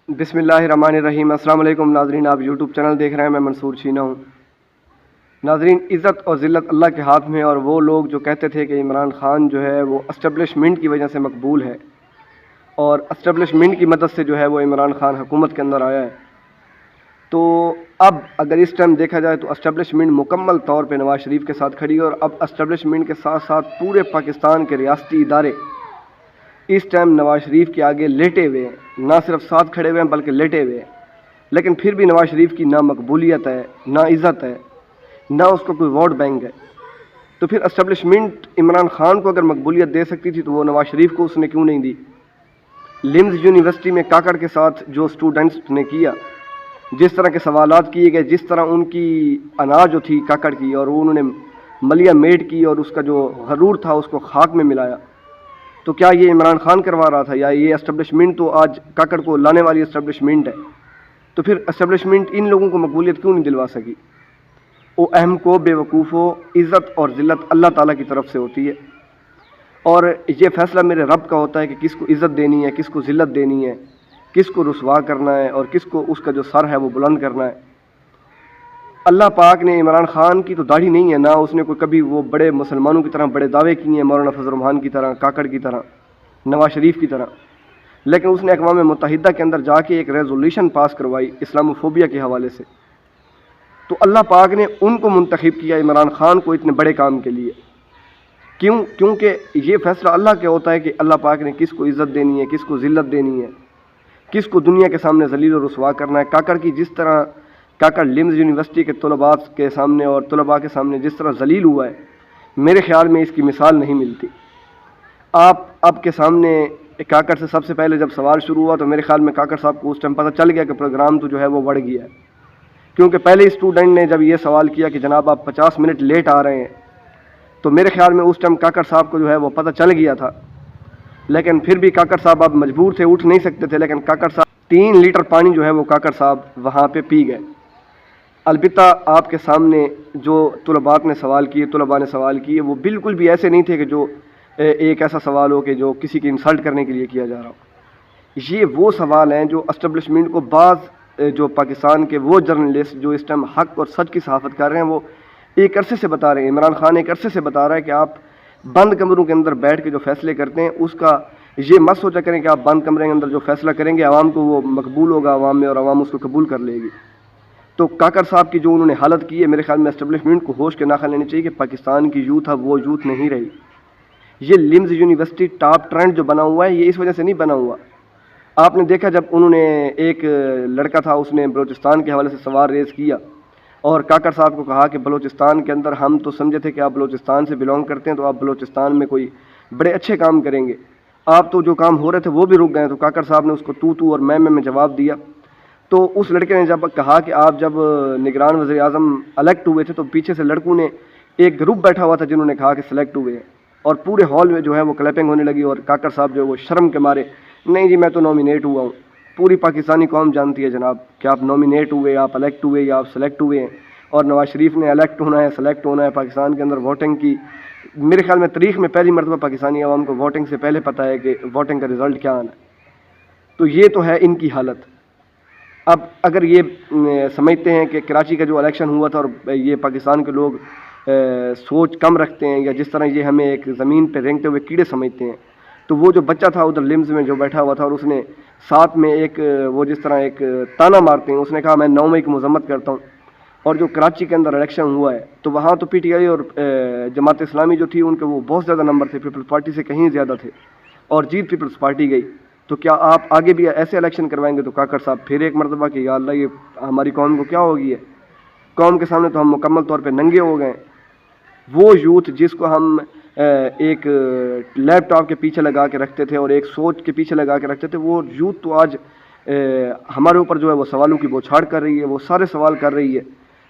بسم اللہ الرحمن الرحیم۔ السلام علیکم ناظرین، آپ یوٹیوب چینل دیکھ رہے ہیں، میں منصور شینا ہوں۔ ناظرین، عزت اور ذلت اللہ کے ہاتھ میں ہے، اور وہ لوگ جو کہتے تھے کہ عمران خان جو ہے وہ اسٹیبلشمنٹ کی وجہ سے مقبول ہے اور اسٹیبلشمنٹ کی مدد سے جو ہے وہ عمران خان حکومت کے اندر آیا ہے، تو اب اگر اس ٹائم دیکھا جائے تو اسٹیبلشمنٹ مکمل طور پہ نواز شریف کے ساتھ کھڑی ہے، اور اب اسٹیبلشمنٹ کے ساتھ ساتھ پورے پاکستان کے ریاستی ادارے اس ٹائم نواز شریف کے آگے لیٹے ہوئے ہیں، نہ صرف ساتھ کھڑے ہوئے ہیں بلکہ لیٹے ہوئے ہیں۔ لیکن پھر بھی نواز شریف کی نہ مقبولیت ہے، نہ عزت ہے، نہ اس کو کوئی ووٹ بینک ہے، تو پھر اسٹیبلشمنٹ عمران خان کو اگر مقبولیت دے سکتی تھی تو وہ نواز شریف کو اس نے کیوں نہیں دی؟ لمز یونیورسٹی میں کاکڑ کے ساتھ جو اسٹوڈنٹس نے کیا، جس طرح کے سوالات کیے گئے، جس طرح ان کی انا جو تھی کاکڑ کی، اور انہوں نے ملیہ میٹ کی اور اس کا جو غرور تھا اس کو خاک میں ملایا، تو کیا یہ عمران خان کروا رہا تھا، یا یہ اسٹیبلشمنٹ تو آج کاکڑ کو لانے والی اسٹیبلشمنٹ ہے؟ تو پھر اسٹیبلشمنٹ ان لوگوں کو مقبولیت کیوں نہیں دلوا سکی؟ او اہم کو بے وقوف ہو، عزت اور ذلت اللہ تعالیٰ کی طرف سے ہوتی ہے، اور یہ فیصلہ میرے رب کا ہوتا ہے کہ کس کو عزت دینی ہے، کس کو ذلت دینی ہے، کس کو رسوا کرنا ہے اور کس کو اس کا جو سر ہے وہ بلند کرنا ہے۔ اللہ پاک نے عمران خان کی تو داڑھی نہیں ہے، نہ اس نے کوئی کبھی وہ بڑے مسلمانوں کی طرح بڑے دعوے کیے ہیں، مولانا فضل الرحمان کی طرح، کاکڑ کی طرح، نواز شریف کی طرح، لیکن اس نے اقوام متحدہ کے اندر جا کے ایک ریزولوشن پاس کروائی اسلاموفوبیا کے حوالے سے، تو اللہ پاک نے ان کو منتخب کیا عمران خان کو اتنے بڑے کام کے لیے۔ کیونکہ یہ فیصلہ اللہ کے ہوتا ہے کہ اللہ پاک نے کس کو عزت دینی ہے، کس کو ذلت دینی ہے، کس کو دنیا کے سامنے ذلیل و رسوا کرنا ہے۔ کاکڑ کی جس طرح کاکڑ لمز یونیورسٹی کے طلباء کے سامنے اور طلباء کے سامنے جس طرح ذلیل ہوا ہے، میرے خیال میں اس کی مثال نہیں ملتی۔ آپ کے سامنے کاکڑ سے سب سے پہلے جب سوال شروع ہوا تو میرے خیال میں کاکڑ صاحب کو اس ٹائم پتہ چل گیا کہ پروگرام تو جو ہے وہ بڑھ گیا ہے، کیونکہ پہلے اسٹوڈنٹ نے جب یہ سوال کیا کہ جناب آپ 50 منٹ لیٹ آ رہے ہیں، تو میرے خیال میں اس ٹائم کاکڑ صاحب کو جو ہے وہ پتہ چل گیا تھا، لیکن پھر بھی کاکڑ صاحب اب مجبور تھے، اٹھ نہیں سکتے تھے، لیکن کاکڑ صاحب 3 لیٹر پانی جو ہے وہ کاکڑ صاحب وہاں پہ پی گئے۔ البتہ آپ کے سامنے جو طلباء نے سوال کیے وہ بالکل بھی ایسے نہیں تھے کہ جو ایک ایسا سوال ہو کہ جو کسی کی انسلٹ کرنے کے لیے کیا جا رہا ہو۔ یہ وہ سوال ہیں جو اسٹیبلشمنٹ کو بعض جو پاکستان کے وہ جرنلسٹ جو اس ٹائم حق اور سچ کی صحافت کر رہے ہیں وہ ایک عرصے سے بتا رہے ہیں، عمران خان ایک عرصے سے بتا رہا ہے کہ آپ بند کمروں کے اندر بیٹھ کے جو فیصلے کرتے ہیں اس کا یہ مت سوچا کریں کہ آپ بند کمرے کے اندر جو فیصلہ کریں گے عوام کو وہ مقبول ہوگا عوام میں اور عوام اس کو قبول کر لے گی۔ تو کاکڑ صاحب کی جو انہوں نے حالت کی ہے، میرے خیال میں اسٹیبلشمنٹ کو ہوش کے ناخن لینے چاہیے کہ پاکستان کی یوتھ اب وہ یوتھ نہیں رہی۔ یہ لمز یونیورسٹی ٹاپ ٹرینڈ جو بنا ہوا ہے یہ اس وجہ سے نہیں بنا ہوا۔ آپ نے دیکھا جب انہوں نے ایک لڑکا تھا اس نے بلوچستان کے حوالے سے سوال ریز کیا اور کاکڑ صاحب کو کہا کہ بلوچستان کے اندر ہم تو سمجھے تھے کہ آپ بلوچستان سے بلونگ کرتے ہیں تو آپ بلوچستان میں کوئی بڑے اچھے کام کریں گے، آپ تو جو کام ہو رہے تھے وہ بھی رک گئے۔ تو کاکڑ صاحب نے اس کو تو اور میں جواب دیا۔ تو اس لڑکے نے جب کہا کہ آپ جب نگران وزیر اعظم الیکٹ ہوئے تھے تو پیچھے سے لڑکوں نے ایک گروپ بیٹھا ہوا تھا جنہوں نے کہا کہ سلیکٹ ہوئے ہیں، اور پورے ہال میں جو ہے وہ کلیپنگ ہونے لگی، اور کاکڑ صاحب جو ہے وہ شرم کے مارے، نہیں جی میں تو نامینیٹ ہوا ہوں۔ پوری پاکستانی قوم جانتی ہے جناب کہ آپ نامینیٹ ہوئے، آپ الیکٹ ہوئے یا آپ سلیکٹ ہوئے ہیں، اور نواز شریف نے الیکٹ ہونا ہے، سلیکٹ ہونا ہے۔ پاکستان کے اندر ووٹنگ کی میرے خیال میں تاریخ میں پہلی مرتبہ پاکستانی عوام کو ووٹنگ سے پہلے پتہ ہے کہ ووٹنگ کا رزلٹ کیا آنا ہے۔ تو یہ تو ہے ان کی حالت۔ اب اگر یہ سمجھتے ہیں کہ کراچی کا جو الیکشن ہوا تھا اور یہ پاکستان کے لوگ سوچ کم رکھتے ہیں، یا جس طرح یہ ہمیں ایک زمین پہ رینگتے ہوئے کیڑے سمجھتے ہیں، تو وہ جو بچہ تھا ادھر لمز میں جو بیٹھا ہوا تھا اور اس نے ساتھ میں ایک وہ جس طرح ایک تانا مارتے ہیں، اس نے کہا میں 9 مئی کی مذمت کرتا ہوں، اور جو کراچی کے اندر الیکشن ہوا ہے تو وہاں تو پی ٹی آئی اور جماعت اسلامی جو تھی ان کے وہ بہت زیادہ نمبر تھے، پیپلز پارٹی سے کہیں زیادہ تھے، اور جیت پیپلز پارٹی گئی۔ تو کیا آپ آگے بھی ایسے الیکشن کروائیں گے؟ تو کاکڑ صاحب پھر ایک مرتبہ کہ یا اللہ یہ ہماری قوم کو کیا ہو گئی ہے، قوم کے سامنے تو ہم مکمل طور پہ ننگے ہو گئے۔ وہ یوتھ جس کو ہم ایک لیپ ٹاپ کے پیچھے لگا کے رکھتے تھے اور ایک سوچ کے پیچھے لگا کے رکھتے تھے، وہ یوتھ تو آج ہمارے اوپر جو ہے وہ سوالوں کی بوچھاڑ کر رہی ہے، وہ سارے سوال کر رہی ہے،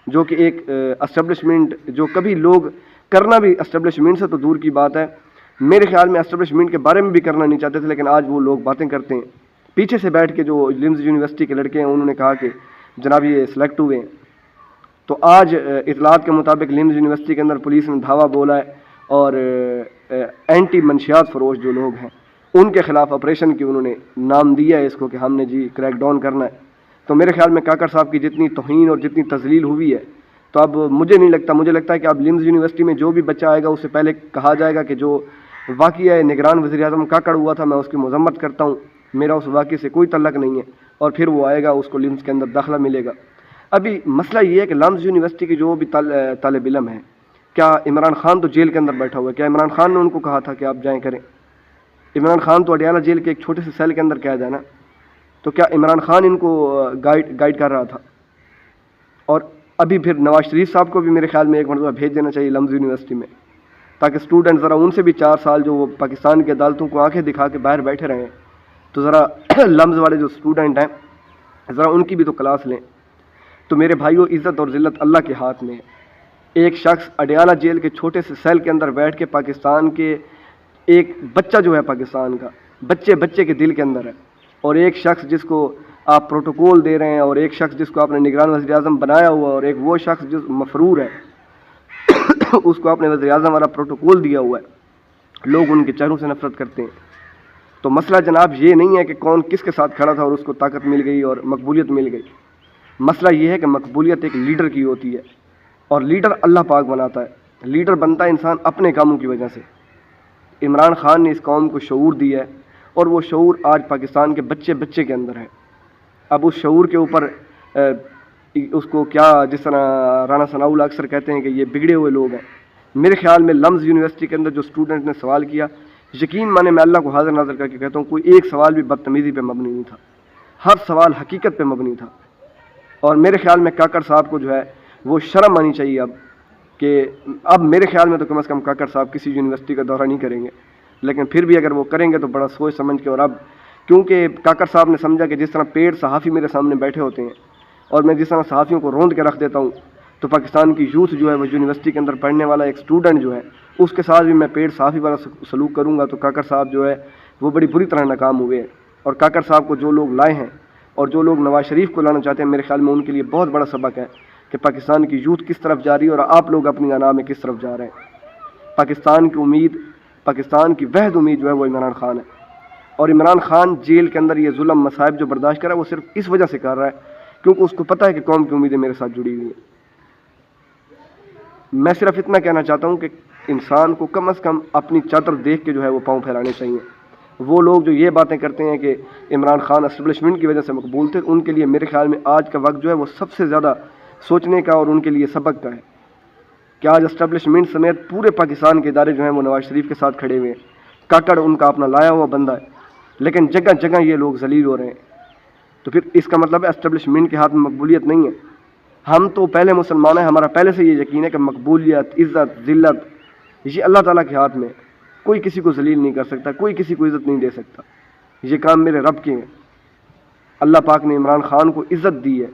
جو کہ ایک اسٹیبلشمنٹ جو کبھی لوگ کرنا بھی اسٹیبلشمنٹ سے تو دور کی بات ہے، میرے خیال میں اسٹیبلشمنٹ کے بارے میں بھی کرنا نہیں چاہتے تھے، لیکن آج وہ لوگ باتیں کرتے ہیں۔ پیچھے سے بیٹھ کے جو لمز یونیورسٹی کے لڑکے ہیں انہوں نے کہا کہ جناب یہ سلیکٹ ہوئے ہیں، تو آج اطلاعات کے مطابق لمز یونیورسٹی کے اندر پولیس نے دھاوا بولا ہے، اور اینٹی منشیات فروش جو لوگ ہیں ان کے خلاف آپریشن کی انہوں نے نام دیا ہے اس کو کہ ہم نے جی کریک ڈاؤن کرنا ہے. تو میرے خیال میں کاکڑ صاحب کی جتنی توہین اور جتنی تذلیل ہوئی ہے، تو اب مجھے نہیں لگتا، مجھے لگتا ہے کہ اب لمز یونیورسٹی میں جو بھی بچہ آئے گا اس سے پہلے کہا جائے گا کہ جو واقعہ ہے نگران وزیر اعظم کاکڑ ہوا تھا، میں اس کی مذمت کرتا ہوں، میرا اس واقعے سے کوئی تعلق نہیں ہے، اور پھر وہ آئے گا، اس کو لمز کے اندر داخلہ ملے گا. ابھی مسئلہ یہ ہے کہ لمز یونیورسٹی کے جو بھی طالب علم ہیں، کیا عمران خان تو جیل کے اندر بیٹھا ہوا ہے، کیا عمران خان نے ان کو کہا تھا کہ آپ جائیں کریں؟ عمران خان تو اڈیالہ جیل کے ایک چھوٹے سے سیل کے اندر قید ہے نا، تو کیا عمران خان ان کو گائیڈ کر رہا تھا؟ اور ابھی پھر نواز شریف صاحب کو بھی میرے خیال میں ایک مرتبہ بھیج دینا چاہیے لمز یونیورسٹی میں، تاکہ اسٹوڈنٹ ذرا ان سے بھی 4 سال جو وہ پاکستان کے عدالتوں کو آنکھیں دکھا کے باہر بیٹھے رہے ہیں، تو ذرا لمز والے جو اسٹوڈنٹ ہیں ذرا ان کی بھی تو کلاس لیں. تو میرے بھائیوں، عزت اور ذلت اللہ کے ہاتھ میں ہے. ایک شخص اڈیالہ جیل کے چھوٹے سے سیل کے اندر بیٹھ کے پاکستان کے ایک بچہ جو ہے پاکستان کا بچے کے دل کے اندر ہے، اور ایک شخص جس کو آپ پروٹوکول دے رہے ہیں، اور ایک شخص جس کو آپ نے نگران وزیر اعظم بنایا ہوا، اور ایک وہ شخص جو مفرور ہے اس کو آپ نے وزیر اعظم والا پروٹوکول دیا ہوا ہے، لوگ ان کے چہروں سے نفرت کرتے ہیں. تو مسئلہ جناب یہ نہیں ہے کہ کون کس کے ساتھ کھڑا تھا اور اس کو طاقت مل گئی اور مقبولیت مل گئی. مسئلہ یہ ہے کہ مقبولیت ایک لیڈر کی ہوتی ہے، اور لیڈر اللہ پاک بناتا ہے. لیڈر بنتا ہے انسان اپنے کاموں کی وجہ سے. عمران خان نے اس قوم کو شعور دیا ہے، اور وہ شعور آج پاکستان کے بچے کے اندر ہے. اب اس شعور کے اوپر اس کو کیا، جس طرح رانا ثناء اللہ اکثر کہتے ہیں کہ یہ بگڑے ہوئے لوگ ہیں. میرے خیال میں لمز یونیورسٹی کے اندر جو اسٹوڈنٹ نے سوال کیا، یقین مانے میں اللہ کو حاضر ناظر کر کے کہتا ہوں، کوئی ایک سوال بھی بدتمیزی پہ مبنی نہیں تھا، ہر سوال حقیقت پہ مبنی تھا. اور میرے خیال میں کاکڑ صاحب کو جو ہے وہ شرم آنی چاہیے اب، کہ اب میرے خیال میں تو کم از کم کاکڑ صاحب کسی یونیورسٹی کا دورہ نہیں کریں گے، لیکن پھر بھی اگر وہ کریں گے تو بڑا سوچ سمجھ کے. اور اب کیونکہ کاکڑ صاحب نے سمجھا کہ جس طرح پیڑ صحافی میرے سامنے بیٹھے ہوتے ہیں اور میں جس طرح صحافیوں کو روند کے رکھ دیتا ہوں، تو پاکستان کی یوتھ جو ہے وہ یونیورسٹی کے اندر پڑھنے والا ایک اسٹوڈنٹ جو ہے اس کے ساتھ بھی میں پیڑ صحافی والا سلوک کروں گا. تو کاکڑ صاحب جو ہے وہ بڑی بری طرح ناکام ہوئے ہیں. اور کاکڑ صاحب کو جو لوگ لائے ہیں اور جو لوگ نواز شریف کو لانا چاہتے ہیں، میرے خیال میں ان کے لیے بہت بڑا سبق ہے کہ پاکستان کی یوتھ کس طرف جا رہی ہے اور آپ لوگ اپنی انا میں کس طرف جا رہے ہیں. پاکستان کی امید، پاکستان کی وحد امید جو ہے وہ عمران خان ہے. اور عمران خان جیل کے اندر یہ ظلم مصائب جو برداشت کر رہا ہے، وہ صرف اس وجہ سے کر رہا ہے کیونکہ اس کو پتہ ہے کہ قوم کی امیدیں میرے ساتھ جڑی ہوئی ہیں. میں صرف اتنا کہنا چاہتا ہوں کہ انسان کو کم از کم اپنی چادر دیکھ کے جو ہے وہ پاؤں پھیلانے چاہیے. وہ لوگ جو یہ باتیں کرتے ہیں کہ عمران خان اسٹیبلشمنٹ کی وجہ سے مقبول تھے، ان کے لیے میرے خیال میں آج کا وقت جو ہے وہ سب سے زیادہ سوچنے کا اور ان کے لیے سبق کا ہے کہ آج اسٹیبلشمنٹ سمیت پورے پاکستان کے ادارے جو ہیں وہ نواز شریف کے ساتھ کھڑے ہوئے ہیں. کاکڑ ان کا اپنا لایا ہوا بندہ ہے، لیکن جگہ جگہ یہ لوگ ذلیل ہو رہے ہیں. تو پھر اس کا مطلب ہے اسٹیبلشمنٹ کے ہاتھ میں مقبولیت نہیں ہے. ہم تو پہلے مسلمان ہیں، ہمارا پہلے سے یہ یقین ہے کہ مقبولیت، عزت، ذلت یہ اللہ تعالیٰ کے ہاتھ میں. کوئی کسی کو ذلیل نہیں کر سکتا، کوئی کسی کو عزت نہیں دے سکتا. یہ کام میرے رب کے ہیں. اللہ پاک نے عمران خان کو عزت دی ہے،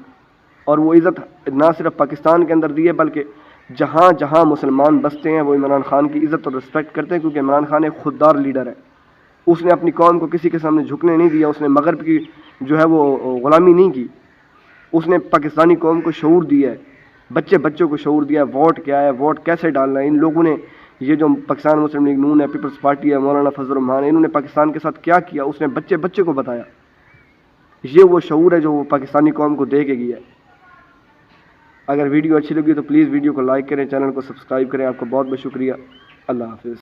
اور وہ عزت نہ صرف پاکستان کے اندر دی ہے بلکہ جہاں جہاں مسلمان بستے ہیں وہ عمران خان کی عزت اور رسپیکٹ کرتے ہیں، کیونکہ عمران خان ایک خوددار لیڈر ہے. اس نے اپنی قوم کو کسی کے سامنے جھکنے نہیں دیا، اس نے مغرب کی جو ہے وہ غلامی نہیں کی. اس نے پاکستانی قوم کو شعور دیا ہے، بچوں کو شعور دیا ہے، ووٹ کیا ہے، ووٹ کیسے ڈالنا ہے. ان لوگوں نے یہ جو پاکستان مسلم لیگ نون ہے، پیپلز پارٹی ہے، مولانا فضل الرحمان، انہوں نے پاکستان کے ساتھ کیا کیا، اس نے بچے کو بتایا. یہ وہ شعور ہے جو وہ پاکستانی قوم کو دے کے گیا ہے. اگر ویڈیو اچھی لگی تو پلیز ویڈیو کو لائک کریں، چینل کو سبسکرائب کریں. آپ کو بہت بہت شکریہ. اللہ حافظ.